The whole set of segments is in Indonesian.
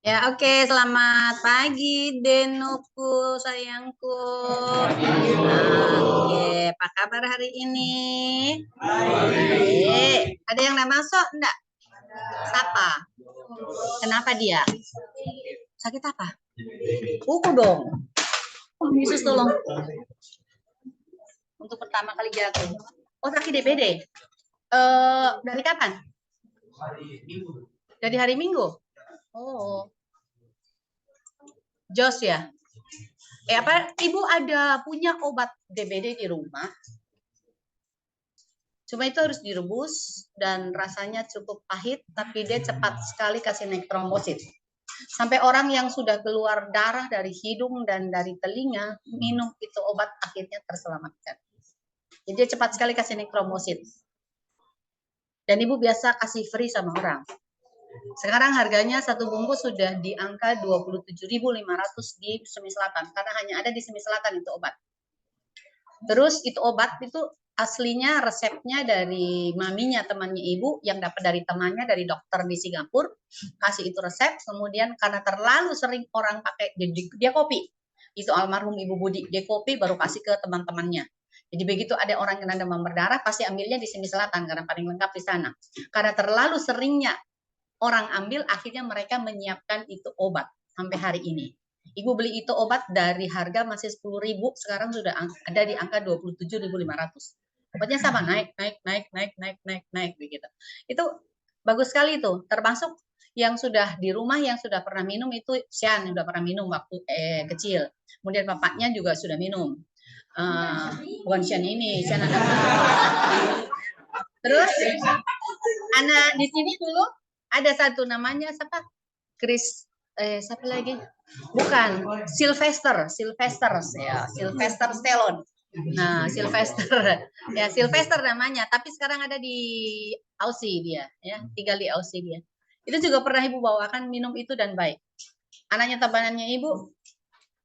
Ya, oke. Selamat pagi, Denuku, sayangku. Oke, apa kabar hari ini? Baik. Ada yang nak masuk? Enggak? Siapa? Kenapa dia? Sakit apa? Kuku dong. Oh, Yesus tolong. Untuk pertama kali jatuh. Oh, sakit DBD. Dari kapan? Dari hari Minggu. Oh. Jos ya. Ibu ada punya obat DBD di rumah? Cuma itu harus direbus dan rasanya cukup pahit, tapi dia cepat sekali kasih naik trombosit. Sampai orang yang sudah keluar darah dari hidung dan dari telinga, minum itu obat akhirnya terselamatkan. Jadi dia cepat sekali kasih naik trombosit. Dan ibu biasa kasih free sama orang. Sekarang harganya satu bungkus sudah di angka 27.500 di Semi Selatan, karena hanya ada di Semi Selatan itu obat. Terus itu obat itu aslinya resepnya dari maminya temannya ibu yang dapat dari temannya dari dokter di Singapura, kasih itu resep. Kemudian karena terlalu sering orang pakai, dia kopi. Itu almarhum Ibu Budi, dia kopi baru kasih ke teman-temannya. Jadi begitu ada orang yang demam berdarah pasti ambilnya di Semi Selatan karena paling lengkap di sana. Karena terlalu seringnya orang ambil, akhirnya mereka menyiapkan itu obat sampai hari ini. Ibu beli itu obat dari harga masih 10.000, sekarang sudah ada di angka 27.500. Obatnya sama, naik begitu. Itu bagus sekali itu, termasuk yang sudah di rumah yang sudah pernah minum itu Sian sudah pernah minum waktu kecil. Kemudian bapaknya juga sudah minum. Bukan Sian ini, Sian ada. Terus anak di sini dulu ada satu namanya siapa? Chris siapa lagi? Bukan, Sylvester ya, Sylvester Stallone. Nah, Sylvester namanya, tapi sekarang ada di Aussie dia, ya, tinggal di Aussie dia. Itu juga pernah ibu bawakan minum itu dan baik. Anaknya temanannya ibu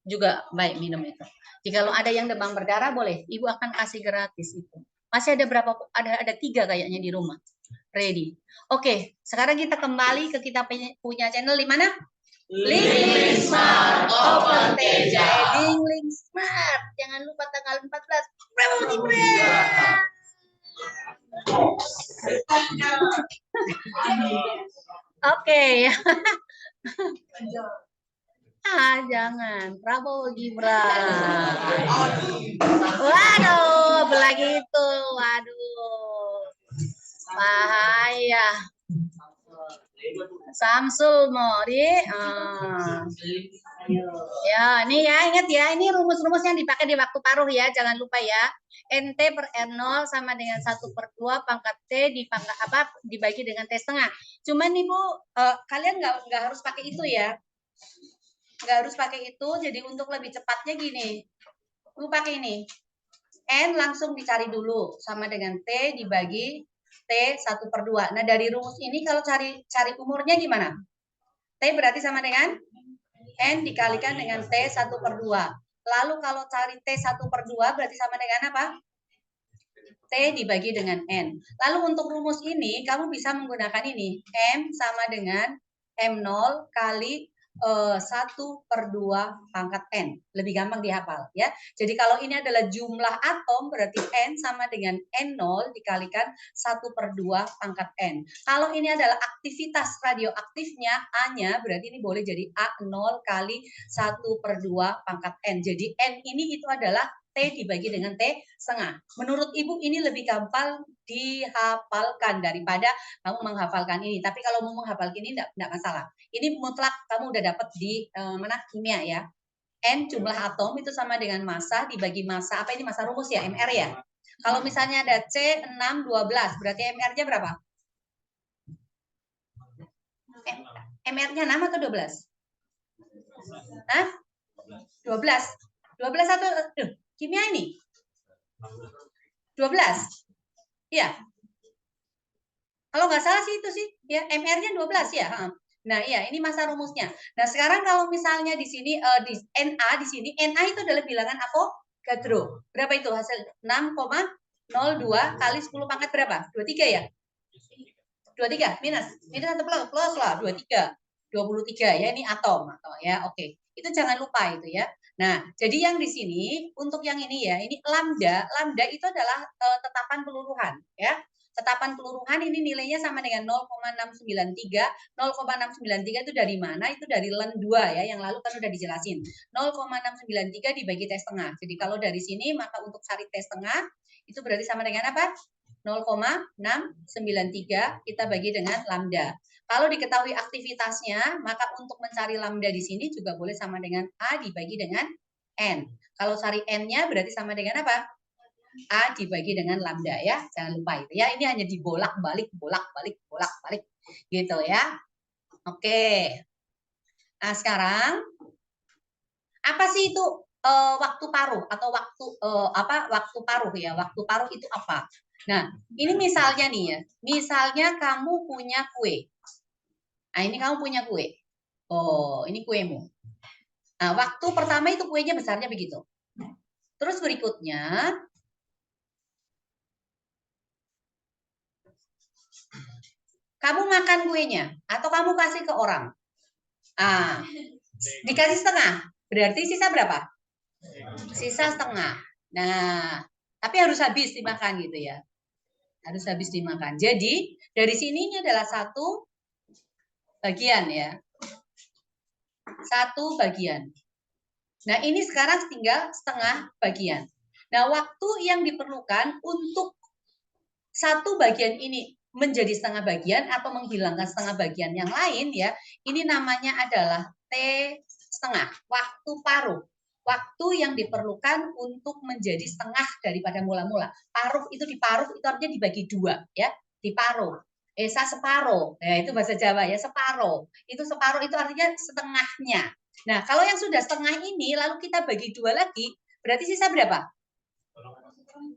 juga baik minum itu. Jika kalau ada yang demam berdarah boleh, ibu akan kasih gratis itu. Masih ada berapa? Ada 3 kayaknya di rumah. Ready. Oke, sekarang kita kembali ke kita punya channel di mana? Link Smart Open Teja. Link Smart. Jangan lupa tanggal 14. Oke. Jangan. Prabowo Gibran. Waduh, belagi itu. Waduh. Bahaya. Samsul Mori. Ya, ini ya, ingat ya, ini rumus-rumus yang dipakai di waktu paruh ya, jangan lupa ya. NT per R0 sama dengan 1/2 pangkat T dibagi dengan T setengah. Cuman Ibu, kalian nggak harus pakai itu ya. Nggak harus pakai itu, jadi untuk lebih cepatnya gini. Ibu pakai ini. N langsung dicari dulu, sama dengan T dibagi T 1/2. Nah, dari rumus ini kalau cari umurnya gimana? T berarti sama dengan N dikalikan dengan T 1/2. Lalu kalau cari T 1/2 berarti sama dengan apa? T dibagi dengan N. Lalu untuk rumus ini, kamu bisa menggunakan ini. M sama dengan M0 kali 1/2 pangkat N. Lebih gampang dihafal ya. Jadi kalau ini adalah jumlah atom, berarti N sama dengan N0 dikalikan 1/2 pangkat N. Kalau ini adalah aktivitas radioaktifnya A-nya, berarti ini boleh jadi A0 kali 1/2 pangkat N. Jadi N ini itu adalah T dibagi dengan T setengah. Menurut Ibu ini lebih gampang dihafalkan daripada kamu menghafalkan ini. Tapi kalau mau menghafal ini enggak masalah. Ini mutlak kamu udah dapat di mana kimia ya. N jumlah atom itu sama dengan massa dibagi massa. Apa ini massa rumus ya? MR ya. Kalau misalnya ada C 6 12, berarti MR-nya berapa? MR-nya 6 atau 12? Hah? 12. 12 atau kimia ini? 12. Iya. Kalau nggak salah sih itu sih, ya MR-nya 12 ya. Nah, iya, ini masa rumusnya. Nah, sekarang kalau misalnya di sini di Na di sini, Na itu adalah bilangan Avogadro. Berapa itu hasil? 6,02 kali 10 pangkat berapa? 23 ya? 23 minus 1 plus lah 23. 23 ya, ini atom atau ya. Oke. Itu jangan lupa itu ya. Nah, jadi yang di sini untuk yang ini ya, ini lambda. Lambda itu adalah tetapan peluruhan ya. Tetapan peluruhan ini nilainya sama dengan 0,693. 0,693 itu dari mana? Itu dari len 2 ya, yang lalu kan udah dijelasin. 0,693 dibagi T setengah. Jadi kalau dari sini maka untuk cari T setengah itu berarti sama dengan apa? 0,693 kita bagi dengan lambda. Kalau diketahui aktivitasnya, maka untuk mencari lambda di sini juga boleh sama dengan A dibagi dengan N. Kalau cari N-nya berarti sama dengan apa? A dibagi dengan lambda ya. Jangan lupa itu ya. Ini hanya dibolak-balik, bolak-balik, bolak-balik gitu ya. Oke. Nah, sekarang apa sih itu waktu paruh atau waktu waktu paruh ya? Waktu paruh itu apa? Nah, ini misalnya nih ya. Misalnya kamu punya kue. Nah, ini kamu punya kue. Oh, ini kuemu. Nah, waktu pertama itu kuenya besarnya begitu. Terus berikutnya kamu makan kuenya atau kamu kasih ke orang. Ah, dikasih setengah. Berarti sisa berapa? Sisa setengah. Nah, tapi harus habis dimakan gitu ya. Harus habis dimakan. Jadi, dari sini ini adalah satu bagian ya. Satu bagian. Nah, ini sekarang tinggal setengah bagian. Nah, waktu yang diperlukan untuk satu bagian ini menjadi setengah bagian atau menghilangkan setengah bagian yang lain ya, ini namanya adalah T setengah, waktu paruh. Waktu yang diperlukan untuk menjadi setengah daripada mula-mula. Paruh itu diparuh itu artinya dibagi dua ya, diparuh. Separuh, ya itu bahasa Jawa ya, separuh. Itu separuh itu artinya setengahnya. Nah, kalau yang sudah setengah ini lalu kita bagi dua lagi, berarti sisa berapa?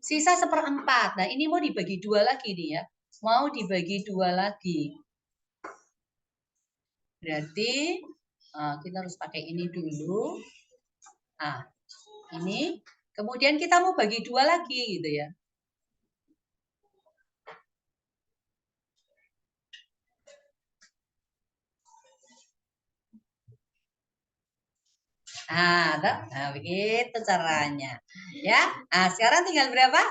Sisa 1/4. Nah, ini mau dibagi dua lagi nih ya. Mau dibagi dua lagi. Berarti kita harus pakai ini dulu. Nah, ini. Kemudian kita mau bagi dua lagi gitu ya. Nah, begitu caranya. Ya. Nah, sekarang tinggal berapa?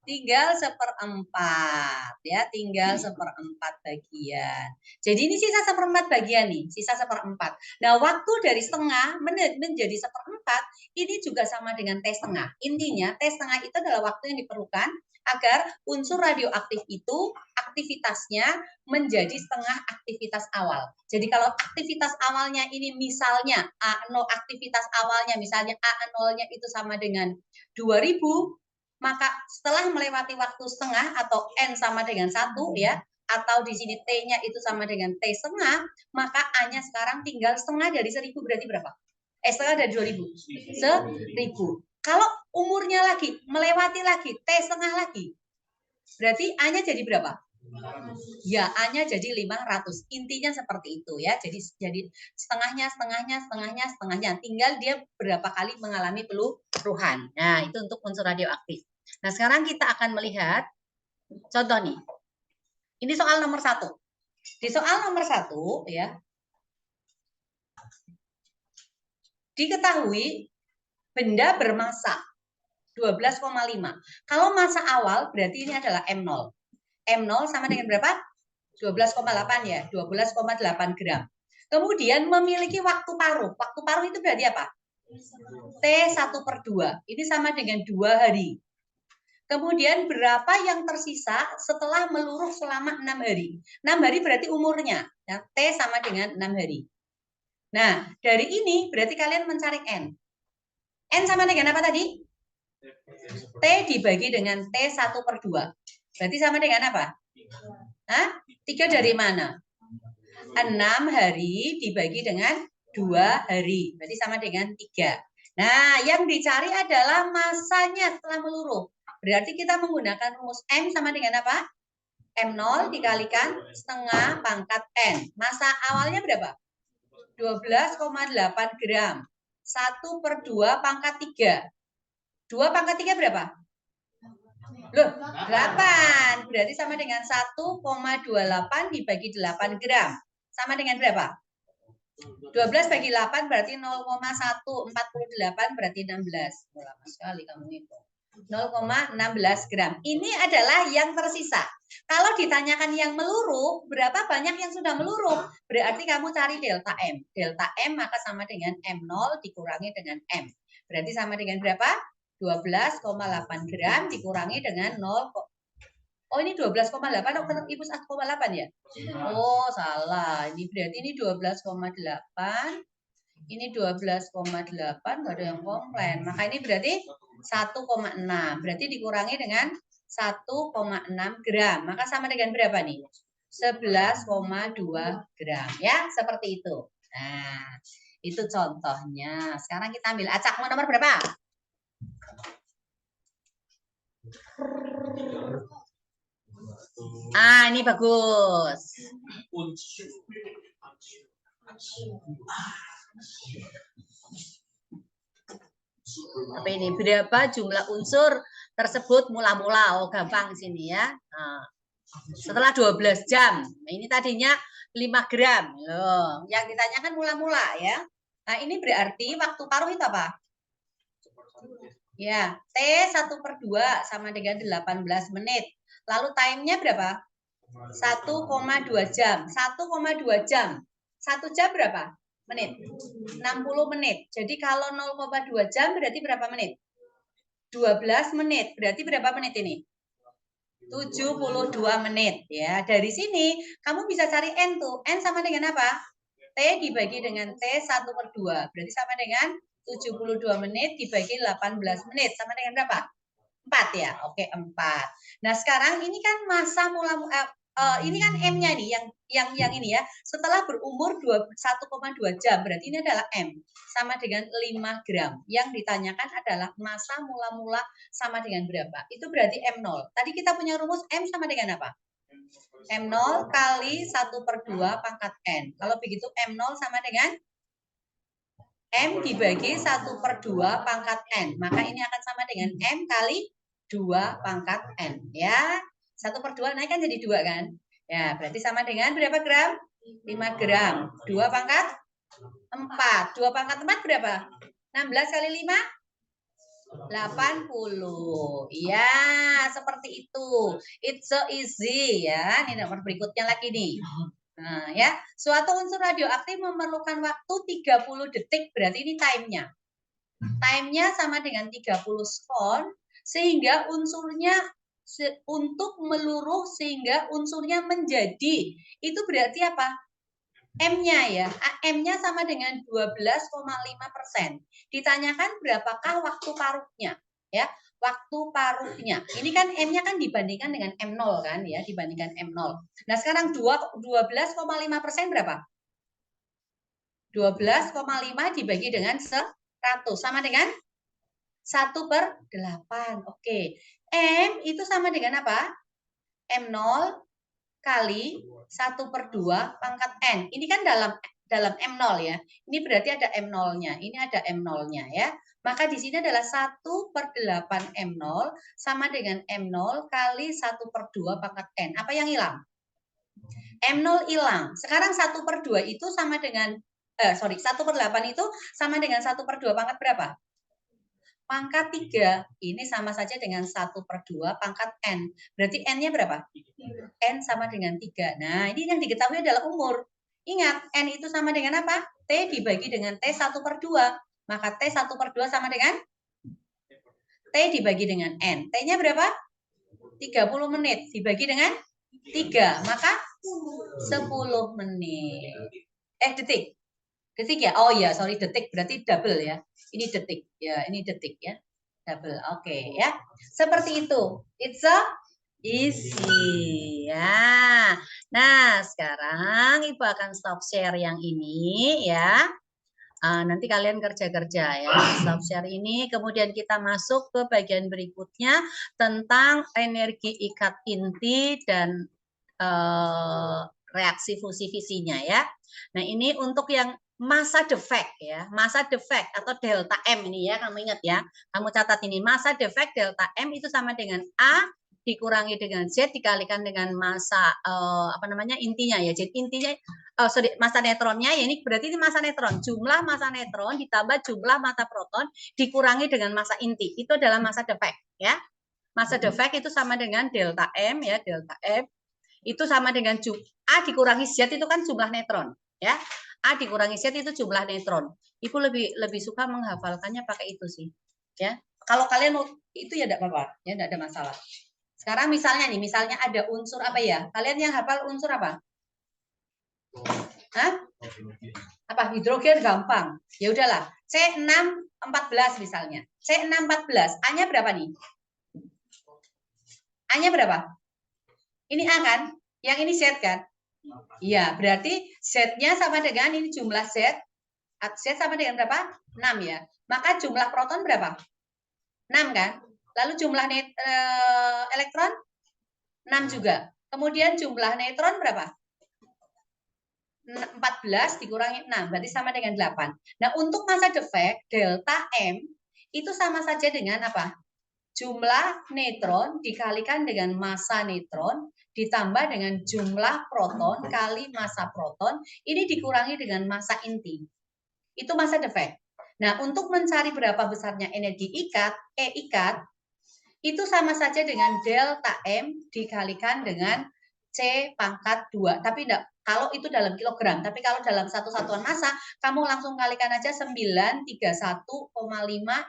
Tinggal 1/4 ya, tinggal 1/4 bagian. Jadi ini sisa 1/4 bagian nih, sisa 1/4. Nah, waktu dari setengah menjadi 1/4 ini juga sama dengan T setengah. Intinya T setengah itu adalah waktu yang diperlukan agar unsur radioaktif itu aktivitasnya menjadi setengah aktivitas awal. Jadi kalau aktivitas awalnya ini misalnya A0, aktivitas awalnya misalnya A0-nya itu sama dengan 2000, maka setelah melewati waktu setengah atau N sama dengan 1 ya, atau di sini T-nya itu sama dengan T setengah, maka A-nya sekarang tinggal setengah dari 1000 berarti berapa? Setengah dari 2000. 1000. Kalau umurnya lagi, melewati lagi, T setengah lagi, berarti A-nya jadi berapa? Ya, A-nya jadi 500. Intinya seperti itu ya. Jadi setengahnya. Tinggal dia berapa kali mengalami peluruhan. Nah, itu untuk unsur radioaktif. Nah, sekarang kita akan melihat contoh nih. Ini soal nomor 1. Di soal nomor 1 ya, diketahui benda bermassa 12,5. Kalau massa awal berarti ini adalah M0. M0 sama dengan berapa? 12,8 ya, 12,8 gram. Kemudian memiliki waktu paruh. Waktu paruh itu berarti apa? T1/2. Ini sama dengan 2 hari. Kemudian berapa yang tersisa setelah meluruh selama 6 hari? 6 hari berarti umurnya. Ya, T sama dengan 6 hari. Nah, dari ini berarti kalian mencari N. N sama dengan apa tadi? T dibagi dengan T1/2. Berarti sama dengan apa? 3 dari mana? 6 hari dibagi dengan 2 hari. Berarti sama dengan 3. Nah, yang dicari adalah masanya setelah meluruh. Berarti kita menggunakan rumus M sama dengan apa? M0 dikalikan setengah pangkat N. Massa awalnya berapa? 12,8 gram. 1/2 pangkat 3. 2 pangkat 3 berapa? Loh, 8. Berarti sama dengan 1,28 dibagi 8 gram. sama dengan berapa? 12 bagi 8 berarti 0,148 berarti 16. Lama sekali kamu itu. 0,16 gram. Ini adalah yang tersisa. Kalau ditanyakan yang meluruh, berapa banyak yang sudah meluruh? Berarti kamu cari delta M. Delta M maka sama dengan M0 dikurangi dengan M. Berarti sama dengan berapa? 12,8 gram dikurangi dengan 0. Oh, ini 12,8 atau Ibu 1,8 ya? Oh, salah. Ini berarti ini 12,8. Ini 12,8, enggak ada yang komplain. Maka ini berarti 1,6. Berarti dikurangi dengan 1,6 gram. Maka sama dengan berapa nih? 11,2 gram. Ya, seperti itu. Nah, itu contohnya. Sekarang kita ambil acakmu nomor berapa? Ah, ini bagus. Apa ini? Berapa jumlah unsur tersebut mula-mula? Oh, gampang sini ya. Nah, setelah 12 jam. Nah, ini tadinya 5 gram. Loh, yang ditanyakan mula-mula ya. Nah, ini berarti waktu paruh itu apa? Ya, T1/2 sama dengan 18 menit. Lalu time-nya berapa? 1,2 jam. 1,2 jam. 1 jam berapa? Menit? 60 menit. Jadi kalau 0,2 jam berarti berapa menit? 12 menit. Berarti berapa menit ini? 72 menit. Ya, dari sini kamu bisa cari N tuh. N sama dengan apa? T dibagi dengan T1/2. Berarti sama dengan 72 menit dibagi 18 menit. Sama dengan berapa? 4 ya. Oke, 4. Nah, sekarang ini kan masa ini kan M-nya nih yang ini ya. Setelah berumur 1,2 jam, berarti ini adalah M sama dengan 5 gram. Yang ditanyakan adalah masa mula-mula sama dengan berapa? Itu berarti M0. Tadi kita punya rumus M sama dengan apa? M0 kali 1/2 pangkat N. Kalau begitu M0 sama dengan M dibagi 1/2 pangkat N. Maka ini akan sama dengan M kali 2 pangkat N. Ya, 1/2 naik kan jadi 2 kan? Ya, berarti sama dengan berapa gram? 5 gram. 2 pangkat 4. 2 pangkat 4 berapa? 16 kali 5? 80. Ya, seperti itu. It's so easy ya. Ini nomor berikutnya lagi nih. Nah, ya, suatu unsur radioaktif memerlukan waktu 30 detik, berarti ini time-nya. Time-nya sama dengan 30 sekon, sehingga unsurnya untuk meluruh sehingga unsurnya menjadi. Itu berarti apa? M-nya ya. M-nya sama dengan 12,5%. Ditanyakan berapakah waktu paruhnya, ya? Waktu paruhnya. Ini kan M-nya kan dibandingkan dengan M0 kan ya, dibandingkan M0. Nah, sekarang 12,5% berapa? 12,5 dibagi dengan 100 sama dengan 1/8. Oke. M itu sama dengan apa? M0 kali 1/2 pangkat N. Ini kan dalam M0 ya. Ini berarti ada M0-nya. Ini ada M0-nya ya. Maka di sini adalah 1/8 M0 sama dengan M0 kali 1/2 pangkat N. Apa yang hilang? M0 hilang. Sekarang 1/2 itu sama dengan 1/8 itu sama dengan 1/2 pangkat berapa? Pangkat 3. Ini sama saja dengan 1/2 pangkat N. Berarti N-nya berapa? N sama dengan 3. Nah, ini yang diketahui adalah umur. Ingat, N itu sama dengan apa? T dibagi dengan T 1/2. Maka T 1/2 sama dengan T dibagi dengan N. T-nya berapa? 30 menit. Dibagi dengan 3. Maka 10 menit. Detik. Detik ya? Oh ya, sorry, detik. Berarti double ya. Ini detik. Ya, ini detik ya. Double. Oke, ya. Seperti itu. It's a easy. Ya. Nah, sekarang Ibu akan stop share yang ini ya. Nanti kalian kerja-kerja ya. Stop share ini. Kemudian kita masuk ke bagian berikutnya tentang energi ikat inti dan reaksi fusi fisinya ya. Nah, ini untuk yang masa defek ya, masa defek atau delta M ini ya, kamu ingat ya, kamu catat ini, masa defek delta M itu sama dengan A dikurangi dengan Z dikalikan dengan masa intinya ya. Jadi intinya massa netronnya, ya ini berarti ini massa netron. Jumlah massa netron ditambah jumlah massa proton dikurangi dengan massa inti. Itu adalah massa defect, ya. Massa defect itu sama dengan delta M, ya, delta M. Itu sama dengan A dikurangi Z itu kan jumlah netron, ya. A dikurangi Z itu jumlah neutron. Ibu lebih suka menghafalkannya pakai itu sih, ya. Kalau kalian mau itu ya enggak apa-apa, ya enggak ada masalah. Sekarang misalnya nih, misalnya ada unsur apa ya? Kalian yang hafal unsur apa? Hah? Apa? Hidrogen gampang. Ya udahlah. C614 misalnya. C614. A-nya berapa nih? A-nya berapa? Ini A kan? Yang ini Z kan? Iya, berarti Z-nya sama dengan ini jumlah Z. Z sama dengan berapa? 6 ya. Maka jumlah proton berapa? 6 kan? Lalu jumlah elektron 6 juga. Kemudian jumlah neutron berapa? 14 dikurangi 6, berarti sama dengan 8. Nah, untuk massa defect, delta M, itu sama saja dengan apa? Jumlah neutron dikalikan dengan massa neutron, ditambah dengan jumlah proton kali massa proton, ini dikurangi dengan massa inti. Itu massa defect. Nah, untuk mencari berapa besarnya energi ikat, itu sama saja dengan delta M dikalikan dengan C pangkat 2. Tapi enggak, kalau itu dalam kilogram. Tapi kalau dalam satu satuan massa, kamu langsung kalikan aja 931,5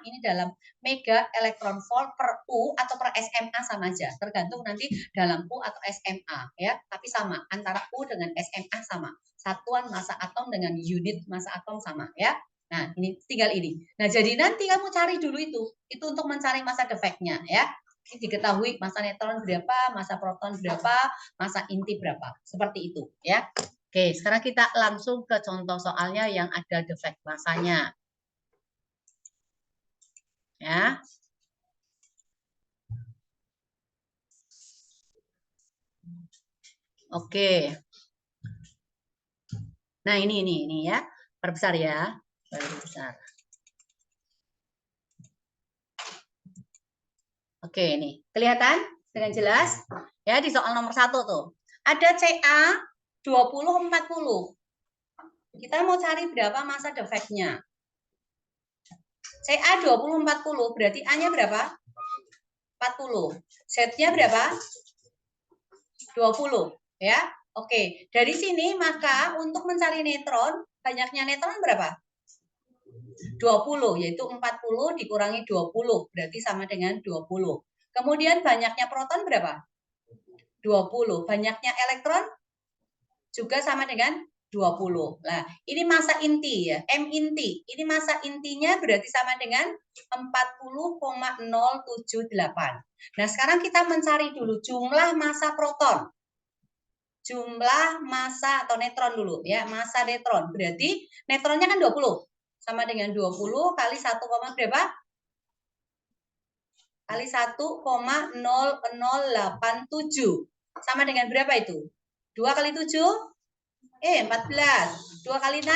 ini dalam mega elektron volt per U atau per SMA sama aja. Tergantung nanti dalam U atau SMA ya. Tapi sama, antara U dengan SMA sama. Satuan massa atom dengan unit massa atom sama ya. Nah, ini tinggal ini. Nah, jadi nanti kamu cari dulu itu. Itu untuk mencari massa defect-nya ya. Ini diketahui massa neutron berapa, massa proton berapa, massa inti berapa. Seperti itu ya. Oke, sekarang kita langsung ke contoh soalnya yang ada defect massanya. Ya. Oke. Nah, ini ya. Perbesar ya. Perbesar. Oke, ini kelihatan dengan jelas ya di soal nomor 1 tuh. Ada CA 2040. Kita mau cari berapa massa defect-nya. CA 2040 berarti A-nya berapa? 40. Z-nya berapa? 20 ya. Oke, dari sini maka untuk mencari neutron, banyaknya neutron berapa? 20, yaitu 40 dikurangi 20, berarti sama dengan 20. Kemudian banyaknya proton berapa? 20. Banyaknya elektron juga sama dengan 20. Nah, ini massa inti ya, M inti. Ini massa intinya berarti sama dengan 40,078. Nah, sekarang kita mencari dulu jumlah massa proton. Jumlah massa atau neutron dulu ya, massa neutron. Berarti neutronnya kan 20. Sama dengan 20 kali 1, berapa? Kali 1,0087. Sama dengan berapa itu? 2 kali 7? 14. 2 kali 6?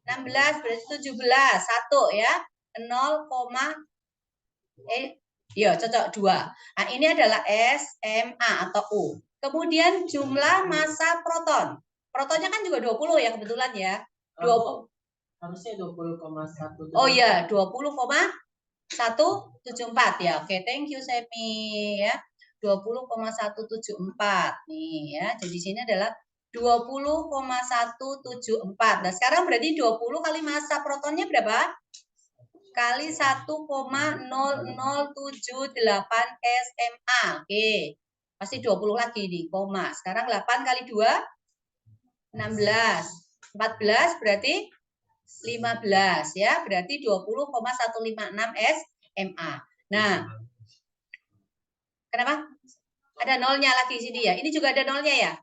16, berarti 17. 1 ya. 0, ya cocok 2. Nah, ini adalah SMA atau U. Kemudian jumlah massa proton. Protonnya kan juga 20 ya kebetulan ya. 20. Harusnya 20,1. Oh iya, 20,174 ya. Oke, thank you Semi ya. 20,174 nih ya. Jadi sini adalah 20,174. Nah, sekarang berarti 20 kali massa protonnya berapa? Kali 1,0078 SMA. Oke. Pasti 20 lagi di koma. Sekarang 8 kali 2 16. 14 berarti 15 ya, berarti 20,156 SMA. Nah, kenapa? Ada nolnya lagi di sini ya. Ini juga ada nolnya ya?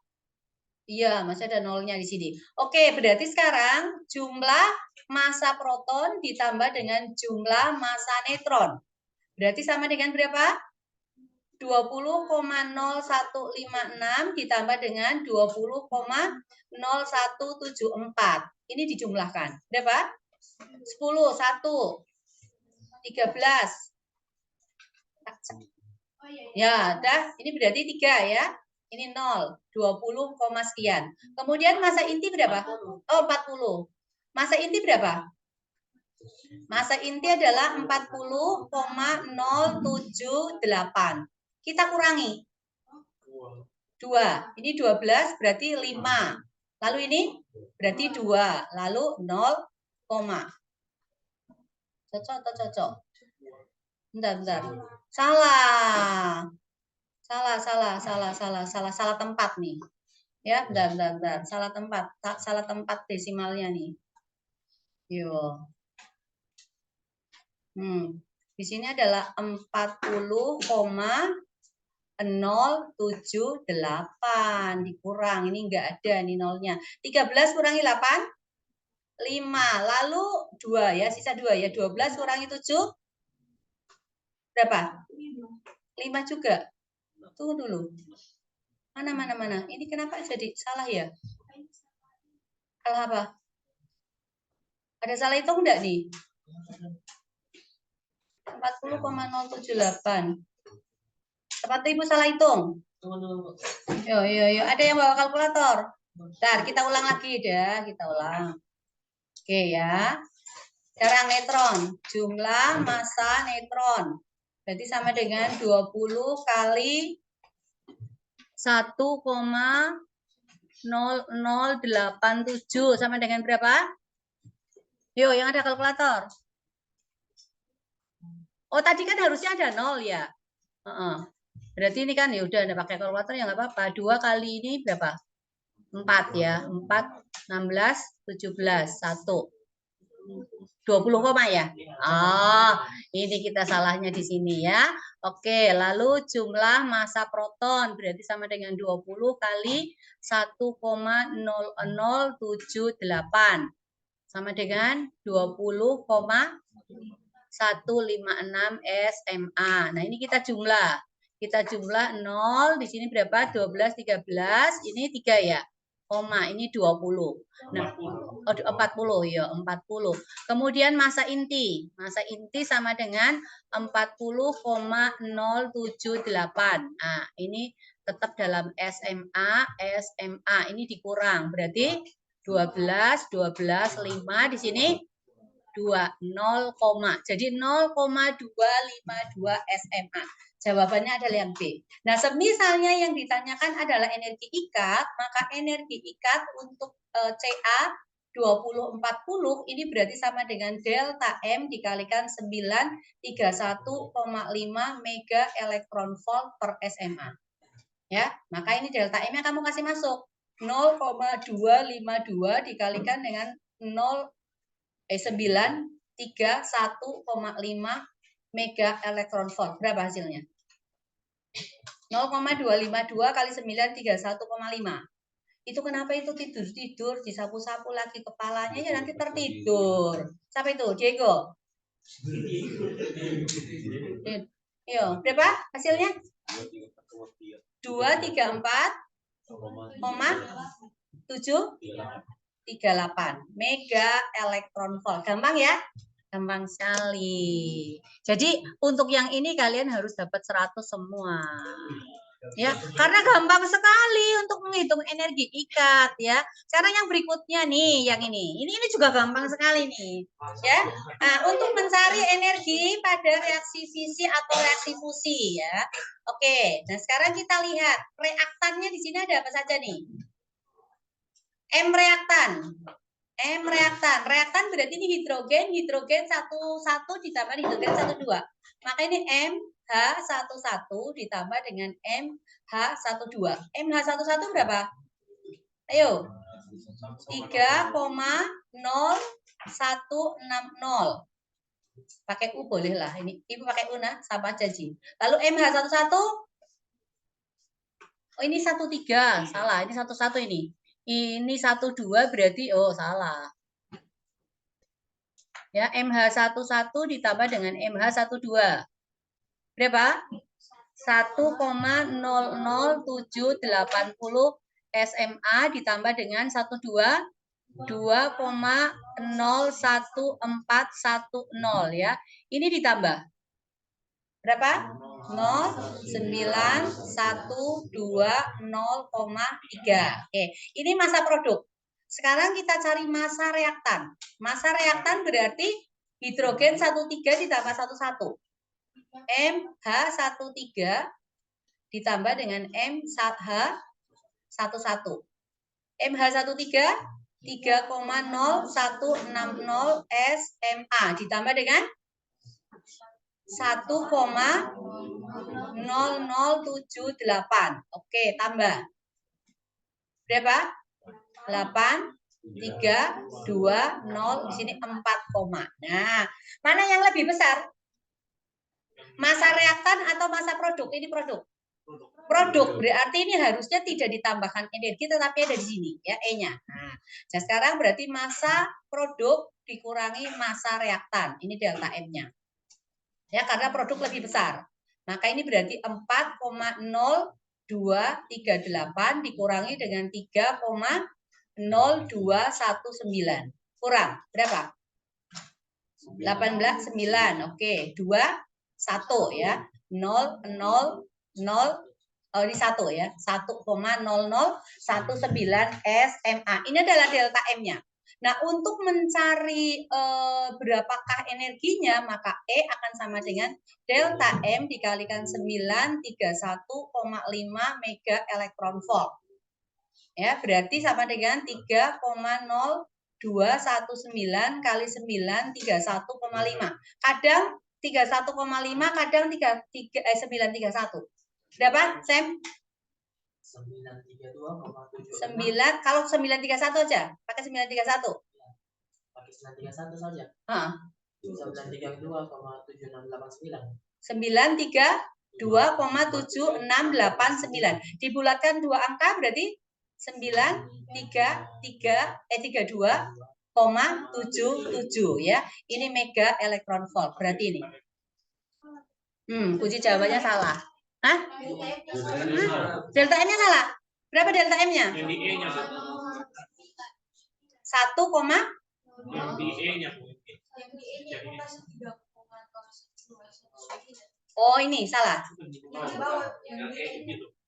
Iya, masih ada nolnya di sini. Oke, berarti sekarang jumlah massa proton ditambah dengan jumlah massa neutron. Berarti sama dengan berapa? 20,0156 ditambah dengan 20,0174. Ini dijumlahkan. Berapa? 10, 1, 13. Ya, dah. Ini berarti 3 ya. Ini 0, 20, sekian. Kemudian massa inti berapa? Oh, 40. Massa inti berapa? Massa inti adalah 40,078. Kita kurangi. 2. Ini 12 berarti 5. Lalu ini berarti 2. Lalu 0, cocok atau cocok? Bentar. Salah tempat nih. Ya, bentar. Salah tempat desimalnya nih. Yo. Di sini adalah 40,078 dikurang. Ini enggak ada nih nolnya. 13 kurangi 8, 5. Lalu 2 ya, sisa 2 ya. 12 kurangi 7 berapa? 5 juga. Tunggu dulu. Mana? Ini kenapa jadi salah ya? Salah apa? Ada salah hitung enggak nih? 40,078. Tepat Ibu salah hitung? Yo. Ada yang bawa kalkulator? Bentar, kita ulang lagi dah. Kita ulang. Oke ya. Sekarang neutron. Jumlah massa neutron. Berarti sama dengan 20 kali 1,0087 sama dengan berapa? Yo, yang ada kalkulator. Oh, tadi kan harusnya ada 0 ya. Berarti ini kan ya udah ada pakai kalkulator ya nggak apa-apa. 2 kali ini berapa? 4 ya. 4, 16, 17, 1. 20 koma ya? Ini kita salahnya di sini ya. Oke, lalu jumlah massa proton berarti sama dengan 20 kali 1,0078 sama dengan 20,156 SMA. Nah, ini kita jumlah. Kita jumlah 0, di sini berapa? 12, 13, ini 3 ya. Ini 20. Nah, 40 ya, 40. Kemudian massa inti. Massa inti sama dengan 40,078. Nah, ini tetap dalam SMA. Ini dikurang. Berarti 12, 5 di sini 2, 0, jadi 0,252 SMA. Jawabannya adalah yang B. Nah, semisalnya yang ditanyakan adalah energi ikat, maka energi ikat untuk Ca 2040 ini berarti sama dengan delta M dikalikan 931,5 mega elektron volt per SMA. Ya, maka ini delta M yang kamu kasih masuk 0,252 dikalikan dengan 931,5 mega elektron volt. Berapa hasilnya? 0,252 kali 931,5. Itu kenapa itu tidur disapu-sapu lagi kepalanya ya nanti tertidur. Siapa itu? Diego. Yo, berapa hasilnya? 234,738 mega elektron volt. Gampang ya? Gampang sekali. Jadi untuk yang ini kalian harus dapat 100 semua. Ya, karena gampang sekali untuk menghitung energi ikat ya. Sekarang yang berikutnya nih, yang ini. Ini juga gampang sekali nih. Ya. Nah, untuk mencari energi pada reaksi fisi atau reaksi fusi ya. Oke, nah sekarang kita lihat reaktannya di sini ada apa saja nih? M reaktan. Reaktan berarti ini hidrogen 1 ditambah hidrogen 1 2. Maka ini MH11 ditambah dengan MH12. MH11 berapa? Ayo. 3,0160. Pakai U boleh lah. Ini Ibu pakai U nah, sama aja Ji. Lalu MH11 ini 13. Salah, ini 11 ini. Ini 12 berarti salah. Ya, MH11 ditambah dengan MH12. Berapa? 1,00780 SMA ditambah dengan 2,01410 ya. Ini ditambah berapa? 0,912,0,3. Oke, ini massa produk. Sekarang kita cari massa reaktan. Massa reaktan berarti hidrogen 13 ditambah 11. MH13 ditambah dengan MH11. MH13 3,0160 SMA ditambah dengan 1,0078. Oke, tambah. Berapa? 8, 3, 2, 0. Di sini 4, nah, mana yang lebih besar? Massa reaktan atau massa produk? Ini produk. Produk berarti ini harusnya tidak ditambahkan energi tetapi ada di sini ya E-nya. Nah, sekarang berarti massa produk dikurangi massa reaktan. Ini delta M-nya. Ya, karena produk lebih besar. Maka ini berarti 4,0238 dikurangi dengan 3,0219. Kurang berapa? 18,9. Oke, 2, 1 ya. 0, 0, 0. Oh, ini 1 ya. 1,0019 SMA. Ini adalah delta M-nya. Nah, untuk mencari berapakah energinya, maka E akan sama dengan delta M dikalikan 931,5 mega elektron volt. Ya, berarti sama dengan 3,0219 kali 931,5. Kadang 31,5, kadang 931. Berapa, Sam? 9, kalau 931 aja, pakai 931. Pakai 931 saja. 932,7689. Dibulatkan 2 angka berarti 32,77 ya. Ini mega elektron volt berarti ini. Kunci jawabannya salah. Hah? Delta M-nya salah. Berapa delta M-nya? 1, oh, ini salah.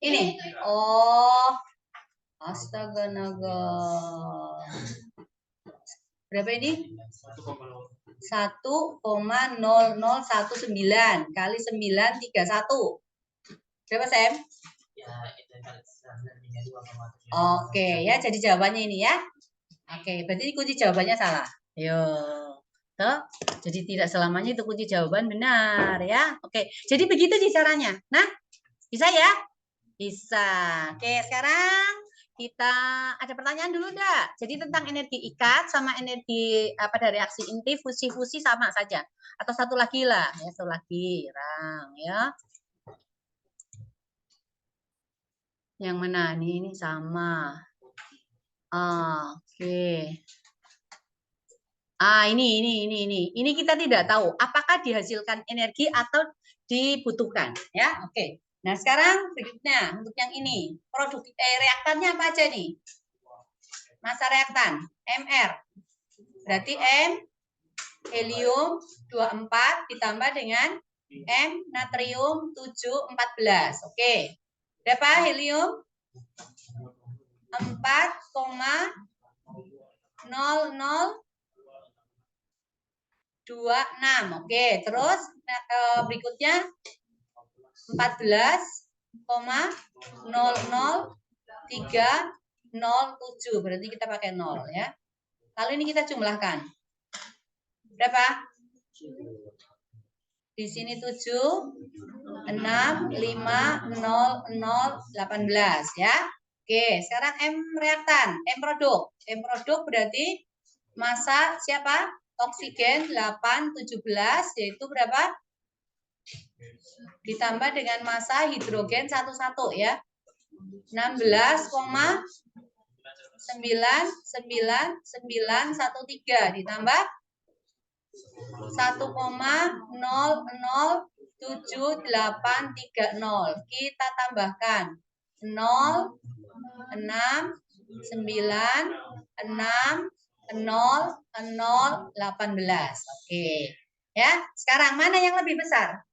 Ini. Oh. Astaga naga. Berapa ini? 1,0019 kali 931. Berapa, Sam? Oke, ya jadi jawabannya ini ya. Oke, berarti kunci jawabannya salah. Yo. Tuh, jadi tidak selamanya itu kunci jawaban benar ya. Oke, jadi begitu sih caranya. Nah, bisa ya? Bisa. Oke, sekarang kita ada pertanyaan dulu enggak? Jadi tentang energi ikat sama energi pada reaksi inti fusi-fusi sama saja. Atau satu lagi lah, ya satu lagi, Rang ya. Yang mana nih? Ini sama. Oke. Ini kita tidak tahu apakah dihasilkan energi atau dibutuhkan ya. Oke. Nah, sekarang berikutnya untuk yang ini, produk reaktannya apa aja nih? Massa reaktan Mr. Berarti M helium 24 ditambah dengan M natrium 714. Oke. Berapa helium? 4,0026. Oke, terus berikutnya 14,003007. Berarti kita pakai 0 ya. Lalu ini kita jumlahkan. Berapa? Di sini 7, 6, 5, 0, 0, 18 ya. Oke, sekarang M reaktan, M produk. M produk berarti massa siapa? Oksigen 8, 17, yaitu berapa? Ditambah dengan massa hidrogen 11 ya. 16,99913 ditambah 1,007830. Kita tambahkan 0, 6, 9, 6, 0, 0, 18. Oke. Ya, sekarang mana yang lebih besar?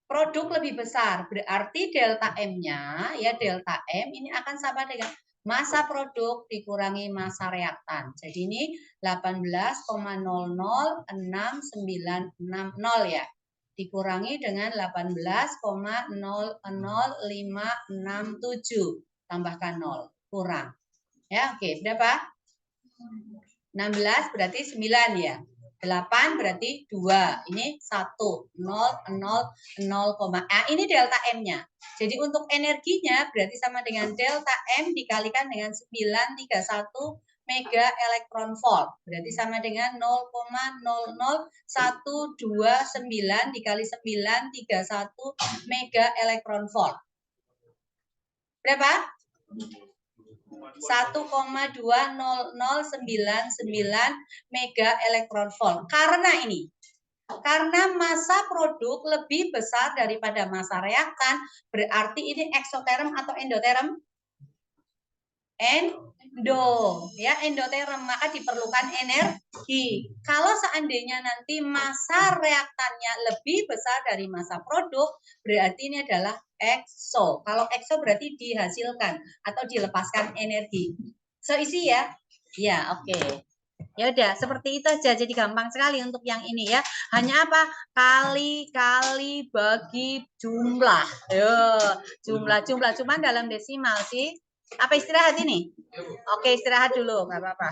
produk lebih besar, berarti delta M-nya ya delta M ini akan sama dengan massa produk dikurangi massa reaktan. Jadi ini 18,006960 ya. Dikurangi dengan 18,000567 tambahkan 0 kurang. Ya, oke, berapa? 16 berarti 9 ya. 8 berarti 2. Ini 1. 0, 0, 0, ini delta M-nya. Jadi untuk energinya berarti sama dengan delta M dikalikan dengan 931 mega elektron volt. Berarti sama dengan 0,00129 dikali 931 mega elektron volt. Berapa? 1,20099 mega elektron volt. Karena massa produk lebih besar daripada massa reaktan, berarti ini eksoterm atau endoterm? Endoterm, maka diperlukan energi. Kalau seandainya nanti massa reaktannya lebih besar dari massa produk, berarti ini adalah ekso. Kalau ekso berarti dihasilkan atau dilepaskan energi. Isi ya? Ya, oke. Ya udah, seperti itu aja. Jadi gampang sekali untuk yang ini ya. Hanya apa? Kali bagi jumlah. Jumlah. Cuman dalam desimal sih. Apa istirahat ini? Oke, istirahat dulu, nggak apa-apa.